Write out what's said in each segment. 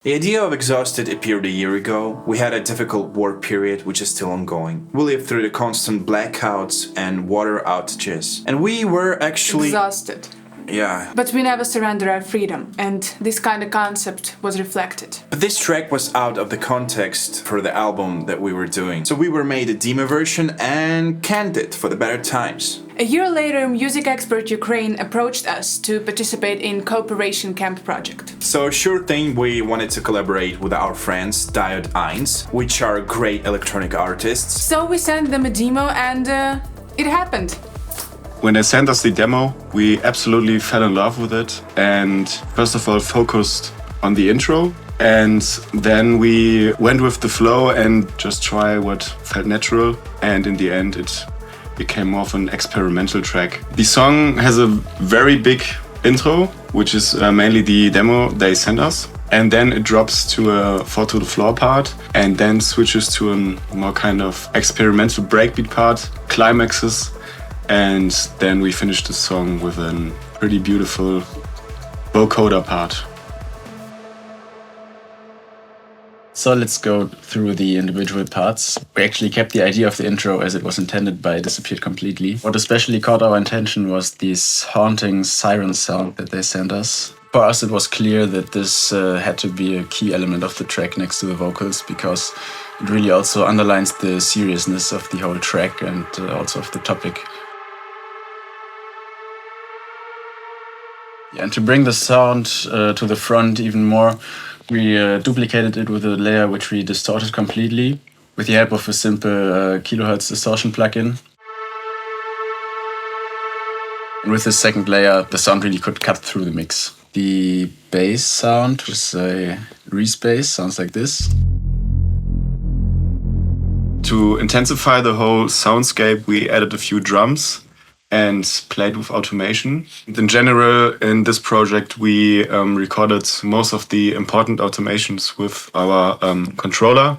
The idea of Exhausted appeared a year ago. We had a difficult work period which is still ongoing. We lived through the constant blackouts and water outages. And we were actually... exhausted. Yeah. But we never surrender our freedom, and this kind of concept was reflected. But this track was out of the context for the album that we were doing. So we were made a demo version and canned it for the better times. A year later, music expert Ukraine approached us to participate in Cooperation Camp project. So sure thing, we wanted to collaborate with our friends Diode Eins, which are great electronic artists. So we sent them a demo and it happened. When they sent us the demo, we absolutely fell in love with it and first of all focused on the intro, and then we went with the flow and just try what felt natural, and in the end it became more of an experimental track. The song has a very big intro, which is mainly the demo they sent us, and then it drops to a 4 to the floor part and then switches to a more kind of experimental breakbeat part, climaxes. And then we finished the song with a pretty beautiful vocoder part. So let's go through the individual parts. We actually kept the idea of the intro as it was intended, but it disappeared completely. What especially caught our attention was this haunting siren sound that they sent us. For us, it was clear that this had to be a key element of the track next to the vocals, because it really also underlines the seriousness of the whole track and also of the topic. Yeah, and to bring the sound to the front even more, we duplicated it with a layer which we distorted completely with the help of a simple kilohertz distortion plugin. And with this second layer, the sound really could cut through the mix. The bass sound was a respace, sounds like this. To intensify the whole soundscape, we added a few drums and played with automation. In general, in this project, we recorded most of the important automations with our controller.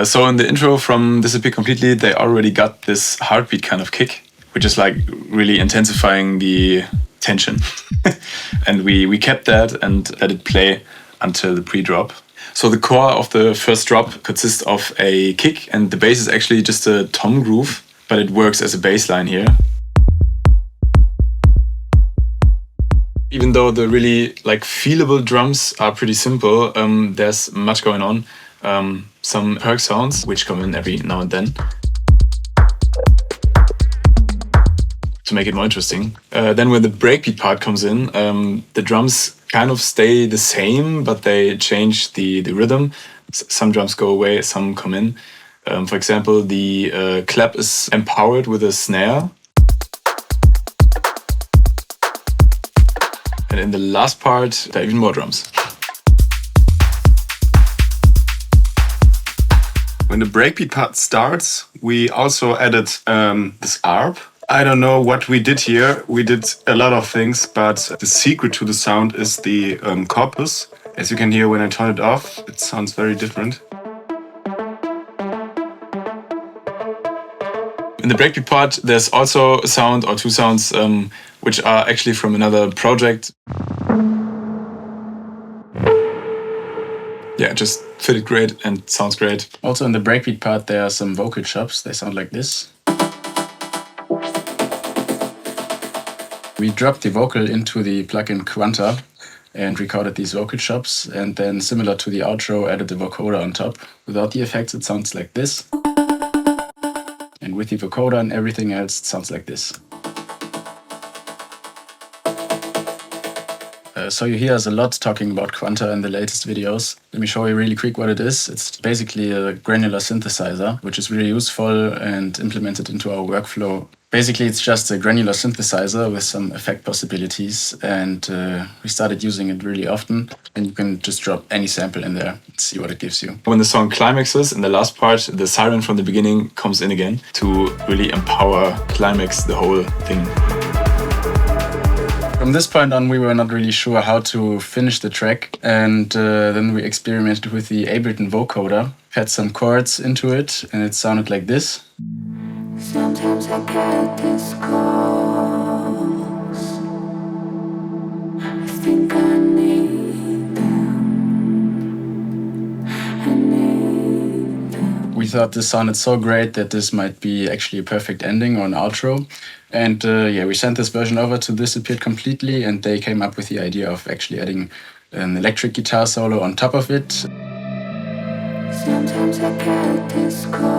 So in the intro from Disappear Completely, they already got this heartbeat kind of kick, which is like really intensifying the tension. And we kept that and let it play until the pre-drop. So the core of the first drop consists of a kick, and the bass is actually just a tom groove, but it works as a bass line here. Even though the really like feelable drums are pretty simple, there's much going on. Some perk sounds which come in every now and then to make it more interesting. Then when the breakbeat part comes in, the drums kind of stay the same, but they change the rhythm. Some drums go away, some come in. For example, the clap is empowered with a snare. And in the last part, there are even more drums. When the breakbeat part starts, we also added this ARP. I don't know what we did here. We did a lot of things, but the secret to the sound is the corpus. As you can hear when I turn it off, it sounds very different. In the breakbeat part, there's also a sound or two sounds which are actually from another project. Yeah, just fitted great and sounds great. Also in the breakbeat part, there are some vocal chops. They sound like this. We dropped the vocal into the plugin Quanta and recorded these vocal chops, and then similar to the outro, added the vocoder on top. Without the effects, it sounds like this. And with the vocoder and everything else, it sounds like this. So you hear us a lot talking about Quanta in the latest videos. Let me show you really quick what it is. It's basically a granular synthesizer, which is really useful and implemented into our workflow. Basically, it's just a granular synthesizer with some effect possibilities, and we started using it really often. And you can just drop any sample in there and see what it gives you. When the song climaxes, in the last part, the siren from the beginning comes in again to really empower, climax the whole thing. From this point on, we were not really sure how to finish the track, and then we experimented with the Ableton vocoder, had some chords into it, and it sounded like this. Sometimes I get this call. thought this sounded so great that this might be actually a perfect ending or an outro. And yeah, we sent this version over to Disappeared Completely, and they came up with the idea of actually adding an electric guitar solo on top of it. Sometimes I get this close.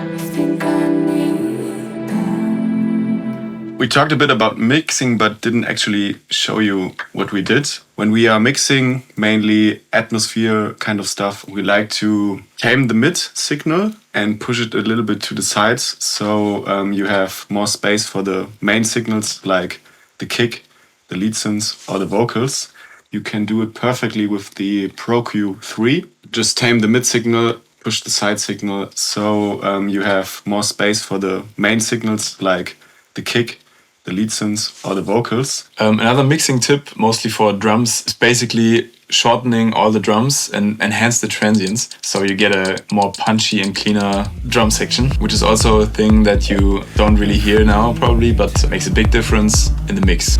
I think I need them. We talked a bit about mixing, but didn't actually show you what we did. When we are mixing mainly atmosphere kind of stuff, we like to tame the mid signal and push it a little bit to the sides, so you have more space for the main signals like the kick, the lead synths, or the vocals. You can do it perfectly with the Pro Q3. Just tame the mid signal, push the side signal, so you have more space for the main signals like the kick, the lead synths, or the vocals. Another mixing tip, mostly for drums, is basically shortening all the drums and enhance the transients, so you get a more punchy and cleaner drum section, which is also a thing that you don't really hear now probably, but makes a big difference in the mix.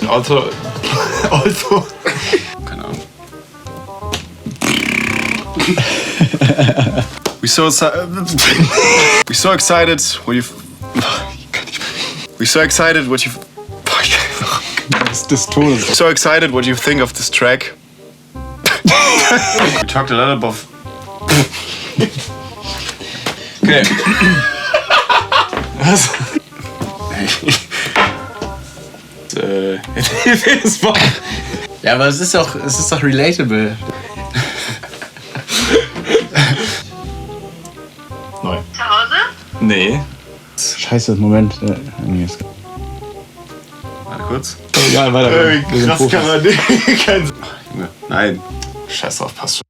Also, Keine Ahnung. We're so excited what you. We're so excited what you. So excited what you think of this track. We talked a lot about. okay. Was? Ja, aber es ist doch relatable. Neu. Zu Hause? Nee. Scheiße, Moment. Warte kurz. Egal, weiter. Krass kann man nicht. Nein. Scheiß drauf, passt schon.